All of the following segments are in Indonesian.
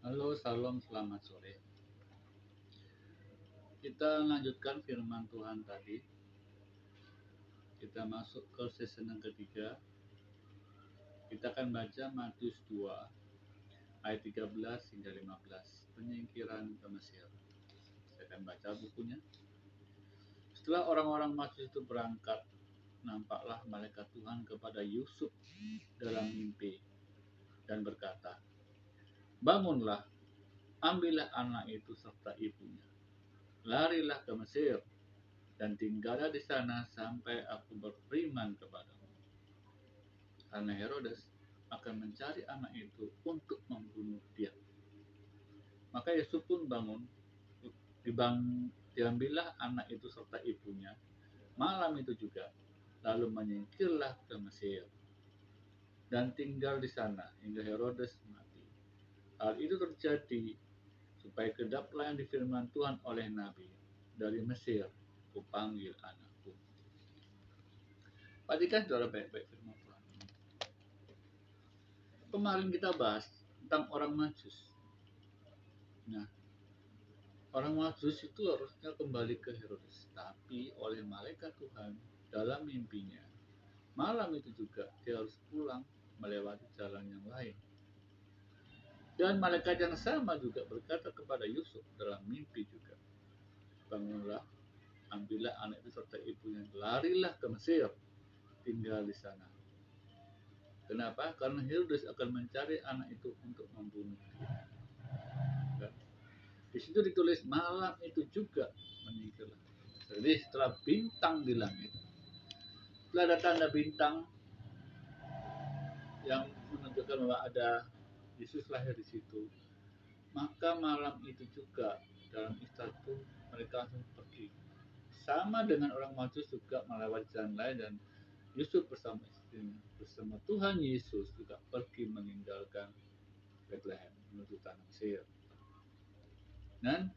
Halo, salam, selamat sore. Kita lanjutkan firman Tuhan tadi. Kita masuk ke season yang ketiga. Kita akan baca Matius 2 ayat 13 hingga 15. Penyingkiran ke Mesir. Saya akan baca bukunya. Setelah orang-orang Matius itu berangkat, nampaklah malaikat Tuhan kepada Yusuf dalam mimpi dan berkata, "Bangunlah, ambillah anak itu serta ibunya. Larilah ke Mesir dan tinggallah di sana sampai aku berfirman kepadamu. Karena Herodes akan mencari anak itu untuk membunuh dia." Maka Yusuf pun bangun, diambillah anak itu serta ibunya malam itu juga, lalu menyingkirlah ke Mesir dan tinggal di sana hingga Herodes mati. Hal itu terjadi supaya kedaplah yang difirman Tuhan oleh Nabi, "Dari Mesir kupanggil anakku." Perhatikan saudara baik-baik firman Tuhan. Kemarin kita bahas tentang orang Majus. Nah, orang Majus itu harusnya kembali ke Herodes, tapi oleh malaikat Tuhan dalam mimpinya, malam itu juga dia harus pulang melewati jalan yang lain. Dan malaikat yang sama juga berkata kepada Yusuf dalam mimpi juga, "Bangunlah, ambillah anak itu serta ibunya, larilah ke Mesir, tinggal di sana." Kenapa? Karena Herodes akan mencari anak itu untuk membunuh dia. Dan di situ ditulis malam itu juga menyingkirlah. Jadi setelah bintang di langit, setelah ada tanda bintang yang menunjukkan bahwa ada Yesus lahir di situ, maka malam itu juga dalam istana itu mereka langsung pergi. Sama dengan orang Majus juga melewati jalan lain, dan Yusuf bersama istrinya, bersama Tuhan Yesus juga pergi meninggalkan Bethlehem menuju tanah Mesir. Dan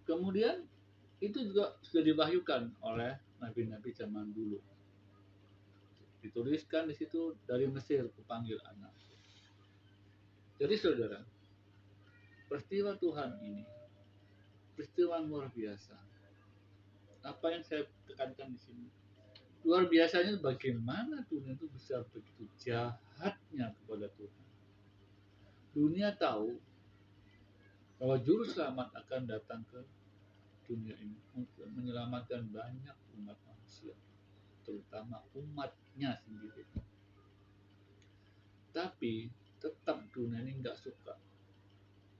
kemudian itu juga sudah diwahyukan oleh nabi-nabi zaman dulu. Dituliskan di situ, "Dari Mesir kupanggil anak." Jadi saudara, peristiwa Tuhan ini peristiwa luar biasa. Apa yang saya tekankan di sini, luar biasanya bagaimana dunia itu bisa begitu jahatnya kepada Tuhan. Dunia tahu bahwa juru selamat akan datang ke dunia ini untuk menyelamatkan banyak umat manusia, terutama umatnya sendiri. Tapi tetap dunia ini nggak suka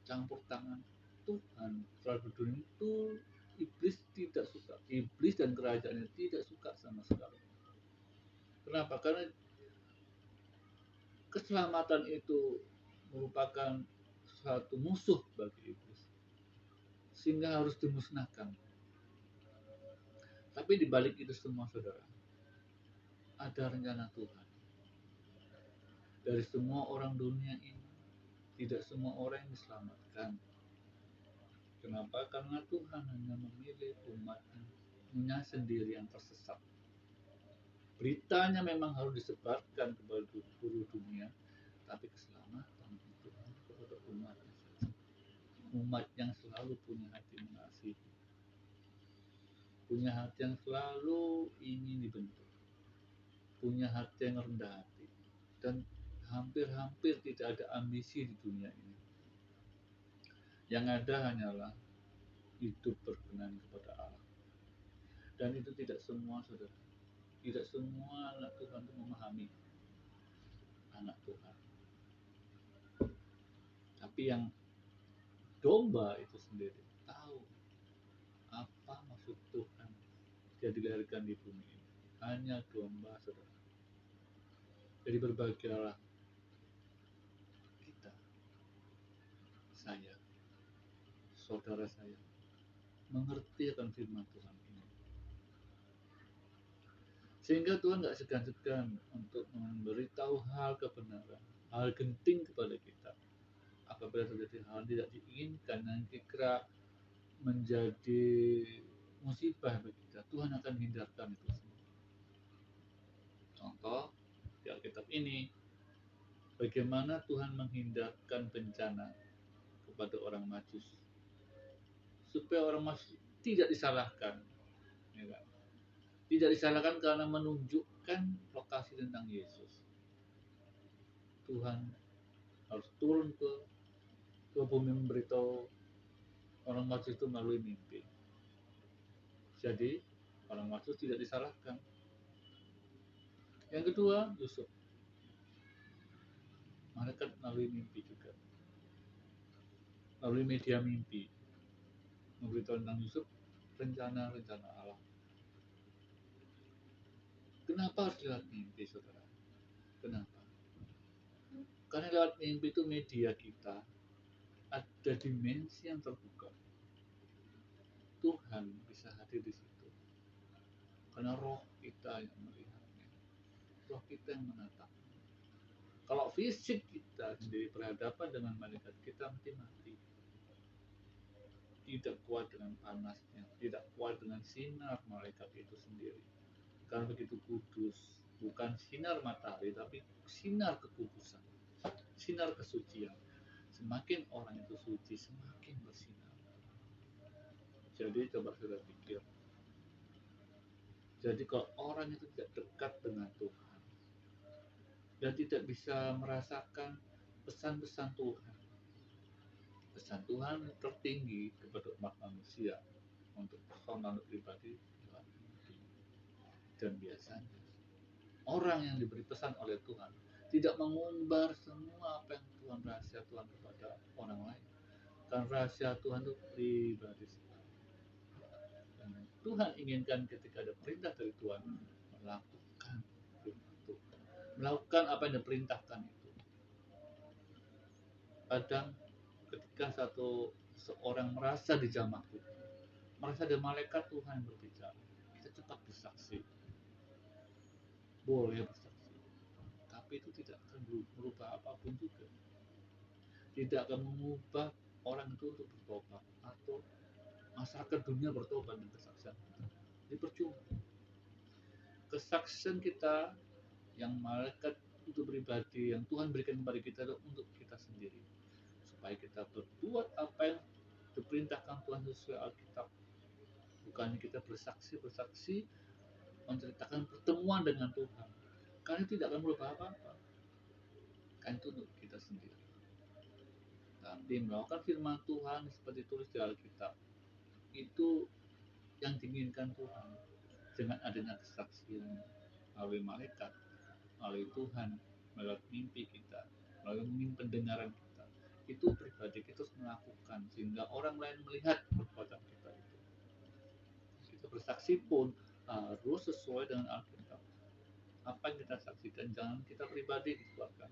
campur tangan Tuhan terhadap dunia itu. Iblis tidak suka, iblis dan kerajaannya tidak suka sama sekali. Kenapa? Karena keselamatan itu merupakan suatu musuh bagi iblis, sehingga harus dimusnahkan. Tapi di balik itu semua saudara, ada rencana Tuhan. Dari semua orang dunia ini, tidak semua orang yang diselamatkan. Kenapa? Karena Tuhan hanya memilih umatnya sendiri yang tersesat. Beritanya memang harus disebarkan kepada seluruh dunia, tapi keselamatan itu hanya kepada umatnya saja. Umat yang selalu punya hati mengasihi, punya hati yang selalu ingin dibentuk, punya hati yang rendah hati, dan hampir-hampir tidak ada ambisi di dunia ini. Yang ada hanyalah hidup berkenan kepada Allah. Dan itu tidak semua saudara, tidak semua anak Tuhan itu memahami anak Tuhan. Tapi yang domba itu sendiri tahu apa maksud Tuhan dia dilahirkan di bumi ini. Hanya domba saudara. Jadi berbahagialah kita, saya, saudara saya, mengerti akan firman Tuhan ini. Sehingga Tuhan gak segan-segan untuk memberitahu hal kebenaran, hal genting kepada kita. Apabila terjadi hal tidak diinginkan yang kira menjadi musibah bagi kita, Tuhan akan hindarkan itu semua. Contoh di Alkitab ini, bagaimana Tuhan menghindarkan bencana kepada orang Majus, supaya orang Majus tidak disalahkan, ya kan? Tidak disalahkan karena menunjukkan lokasi tentang Yesus. Tuhan harus turun ke bumi memberitahu orang Majus itu melalui mimpi. Jadi orang Majus tidak disalahkan. Yang kedua, Yusuf. Malaikat melalui mimpi juga, melalui media mimpi, memberitahu tentang Yusuf, rencana-rencana Allah. Kenapa harus lewat mimpi, saudara? Kenapa? Karena lewat mimpi itu media kita ada dimensi yang terbuka. Tuhan bisa hadir di situ. Karena roh kita yang melihatnya, roh kita yang menatapnya. Kalau fisik kita sendiri berhadapan dengan malaikat, kita mati. Tidak kuat dengan panasnya, tidak kuat dengan sinar malaikat itu sendiri. Karena begitu kudus, bukan sinar matahari, tapi sinar kekudusan, sinar kesucian. Semakin orang itu suci, semakin bersinar. Jadi coba sudah pikir. Jadi kalau orang itu tidak dekat dengan Tuhan dan tidak bisa merasakan pesan-pesan Tuhan, pesan Tuhan tertinggi kepada umat manusia untuk personal pribadi lewat mimpi. Dan biasanya orang yang diberi pesan oleh Tuhan tidak mengumbar semua apa yang Tuhan rahasia Tuhan kepada orang lain. Karena rahasia Tuhan itu pribadi sekali. Dan Tuhan inginkan ketika ada perintah dari Tuhan, melakukan firman Tuhan, melakukan apa yang diperintahkan itu. Kadang ketika seorang merasa dijamah Tuhan, merasa ada malaikat Tuhan yang berbicara, kita cepat bersaksi, boleh bersaksi, tapi itu tidak akan merubah apapun juga, tidak akan mengubah orang itu untuk bertobat atau masyarakat dunia bertobat dengan kesaksian kita. Ini percuma. Kesaksian kita yang malaikat itu pribadi yang Tuhan berikan kepada kita untuk kita sendiri, supaya kita berbuat apa yang diperintahkan Tuhan sesuai Alkitab. Bukan kita bersaksi menceritakan pertemuan dengan Tuhan, karena tidak akan merubah apa-apa, kan itu untuk kita sendiri. Tapi melakukan firman Tuhan seperti tulis di Alkitab itu yang diinginkan Tuhan, dengan adanya kesaksian melalui malaikat, melalui Tuhan, melalui mimpi kita, melalui pendengaran kita, itu pribadi kita harus melakukan sehingga orang lain melihat perbuatan kita itu. Kita bersaksi pun harus sesuai dengan Alkitab. Apa yang kita saksikan, jangan kita pribadi dikeluarkan.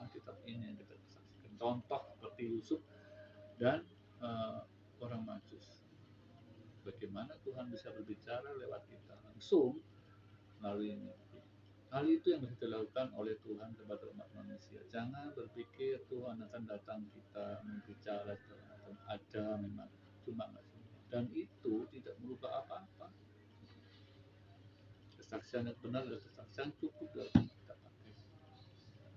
Alkitab ini yang kita saksikan. Contoh seperti Yusuf dan orang Majus. Bagaimana Tuhan bisa berbicara lewat kita langsung melalui mimpi. Hal itu yang bisa dilakukan oleh Tuhan kepada umat manusia. Jangan berpikir Tuhan akan datang kita berbicara segala macam. Ada memang, cuma nggak semua. Dan itu tidak merubah apa-apa. Kesaksian yang benar adalah kesaksian cukup dalam kita pakai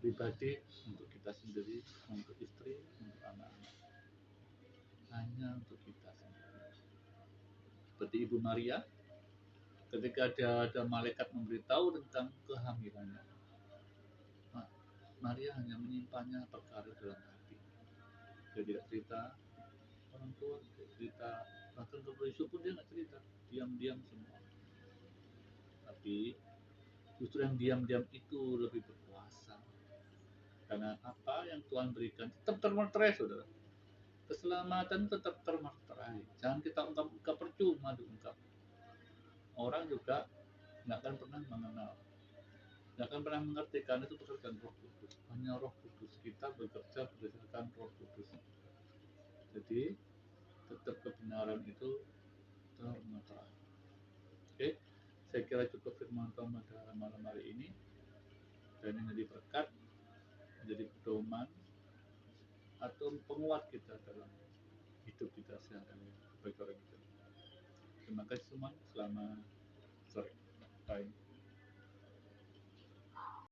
pribadi, untuk kita sendiri, untuk istri, untuk anak-anak. Hanya untuk kita sendiri. Seperti Ibu Maria, ketika ada malaikat memberitahu tentang kehamilannya, Maria hanya menyimpannya perkara dalam hati. Dia tidak cerita orang tua, tidak cerita, bahkan ke Yusuf pun dia nggak cerita, diam-diam semua. Tapi justru yang diam-diam itu lebih berkuasa, karena apa yang Tuhan berikan tetap termeterai, saudara. Keselamatan tetap termeterai. Jangan kita ungkap percuma diungkap. Orang juga nggak akan pernah mengenal, nggak akan pernah mengerti, karena itu pekerjaan Roh Kudus. Hanya Roh Kudus, kita bekerja berdasarkan Roh Kudus. Jadi tetap kebenaran itu termeterai. Oke, saya kira cukup firman Tuhan pada malam hari ini, dan ini menjadi berkat, menjadi pedoman atau penguat kita dalam hidup kita sehari-hari bagi orang kita. Terima kasih semua, selamat sore. Bye.